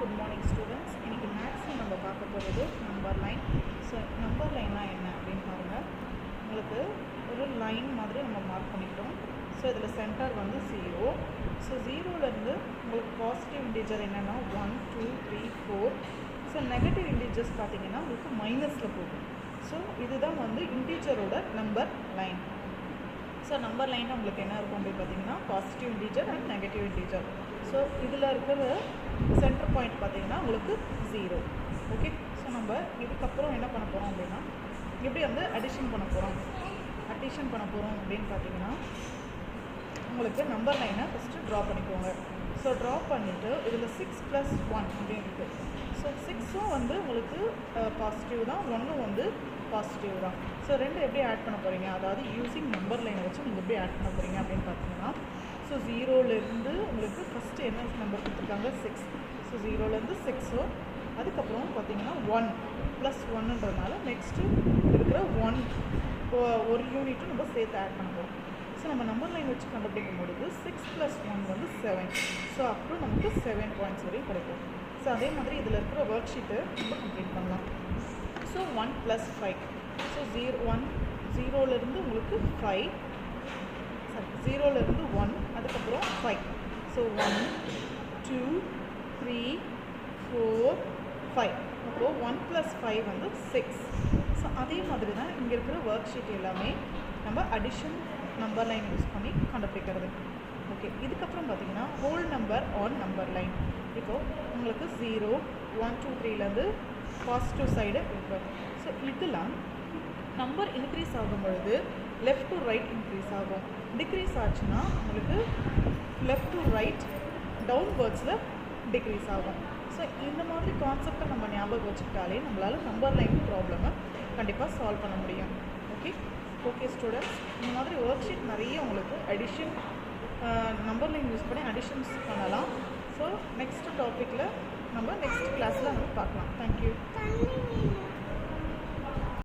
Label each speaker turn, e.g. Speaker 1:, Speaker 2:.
Speaker 1: Good morning students. இன்றைக்கி மேக்ஸில் நம்ம பார்க்க போகிறது நம்பர் லைன். ஸோ நம்பர் லைன்னா என்ன அப்படின்னு பாருங்கள். உங்களுக்கு ஒரு லைன் மாதிரி நம்ம மார்க் பண்ணிக்கிட்டோம். ஸோ இதில் சென்டர் வந்து 0. ஸோ 0லேருந்து உங்களுக்கு பாசிட்டிவ் இன்டிஜர் என்னென்னா 1 2 3 4. ஸோ நெகட்டிவ் இன்டிஜர்ஸ் பார்த்தீங்கன்னா உங்களுக்கு மைனஸில் போகும். ஸோ இதுதான் வந்து இன்டிஜரோட நம்பர் லைன். ஸோ நம்பர் லைனில் உங்களுக்கு என்ன இருக்கும் அப்படின்னு பார்த்தீங்கன்னா positive integer and negative integer. So இதில் இருக்கிற சென்டர் பாயிண்ட் பார்த்தீங்கன்னா உங்களுக்கு 0. ஓகே. ஸோ நம்ம இதுக்கப்புறம் என்ன பண்ண போகிறோம் அப்படின்னா எப்படி வந்து அடிஷன் பண்ண போகிறோம் அப்படின்னு பார்த்தீங்கன்னா உங்களுக்கு நம்பர் லைனை ஃபஸ்ட்டு ட்ரா பண்ணிக்கோங்க. ஸோ ட்ரா பண்ணிவிட்டு இதில் 6 + 1 அப்படின்னு இருக்குது. ஸோ 6ம் வந்து உங்களுக்கு பாசிட்டிவ் தான், 1ம் வந்து பாசிட்டிவ் தான். ஸோ ரெண்டு எப்படி ஆட் பண்ண போகிறீங்க, அதாவது யூஸிங் நம்பர் லைனை வச்சு நீங்கள் எப்படி ஆட் பண்ண போகிறீங்க அப்படின்னு பார்த்தீங்கன்னா ஸோ 0லேருந்து உங்களுக்கு ஃபஸ்ட்டு என்ன நம்பர் கொடுத்துருக்காங்க 6. ஸோ 0லேருந்து 6. அதுக்கப்புறம் பார்த்தீங்கன்னா 1 + 1ன்றதுனால நெக்ஸ்ட்டு இருக்கிற 1 ஒரு யூனிட்டும் நம்ம சேர்த்து ஆட் பண்ண போகிறோம். ஸோ நம்ம நம்பர் லைன் வச்சு கண்டுபிடிக்கும் பொழுது 6 + 1 வந்து 7. ஸோ அப்புறம் நமக்கு 7 பாயிண்ட்ஸ் வரையும் கிடைக்கும். ஸோ அதே மாதிரி இதில் இருக்கிற ஒர்க் ஷீட்டை நம்ம கம்ப்ளீட் பண்ணலாம். ஸோ 1 + 5. ஸோ 0லேருந்து உங்களுக்கு 5, 0லேருந்து 1, அதுக்கப்புறம் 5. ஸோ 1 2 3 4 5. அப்போது 1 + 5 வந்து 6. ஸோ அதே மாதிரி தான் இங்கே இருக்கிற ஒர்க் ஷீட் எல்லாமே நம்ம அடிஷன் நம்பர் லைன் யூஸ் பண்ணி கண்டுபிடிக்கிறது. ஓகே. இதுக்கப்புறம் பார்த்தீங்கன்னா whole number on number line. இப்போது உங்களுக்கு 0 1 2 3லேருந்து பாசிட்டிவ் சைடு இருக்குது. ஸோ இதெல்லாம் நம்பர் இன்க்ரீஸ் ஆகும் பொழுது லெஃப்ட் டு ரைட் இன்க்ரீஸ் ஆகும். டிக்ரீஸ் ஆச்சுன்னா உங்களுக்கு லெஃப்ட் டு ரைட் டவுன்வர்ட்ஸில் டிக்ரீஸ் ஆகும். ஸோ இந்த மாதிரி கான்செப்டை நம்ம ஞாபகம் வச்சுக்கிட்டாலே நம்மளால் நம்பர் லைன் ப்ராப்ளமை கண்டிப்பாக சால்வ் பண்ண முடியும். ஓகே ஸ்டூடெண்ட்ஸ், இந்த மாதிரி ஒர்க் ஷீட் நிறைய உங்களுக்கு அடிஷன் நம்பர் லைன் யூஸ் பண்ணி அடிஷன்ஸ் பண்ணலாம். ஸோ நெக்ஸ்ட் டாப்பிக்கில் நம்ம நெக்ஸ்ட் கிளாஸில் நம்ம பார்க்கலாம். தேங்க்யூ.